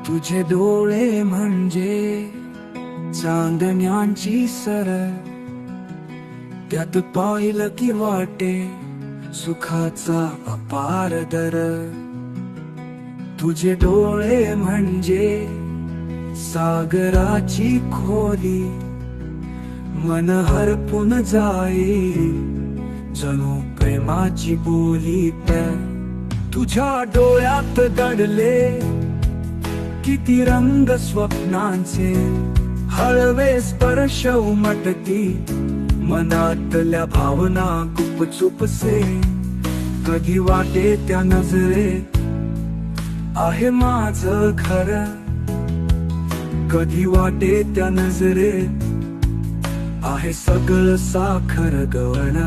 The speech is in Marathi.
तुझे डोळे म्हणजे चांदण्यांची सर, त्यात पाहिलं की वाटे सुखाचा अपार दर. तुझे डोळे म्हणजे सागराची खोली, मन हरपून जाई जणू प्रेमाची बोली. तुझ्या डोळ्यात दडले किती रंग स्वप्नांचे, हळवे स्पर्श उमटती मनातल्या भावना गुपचुपसे. कधी वाटे त्या नजरेत आहे माझं घर, कधी वाटे त्या नजरेत आहे सगळं साखर गवळण.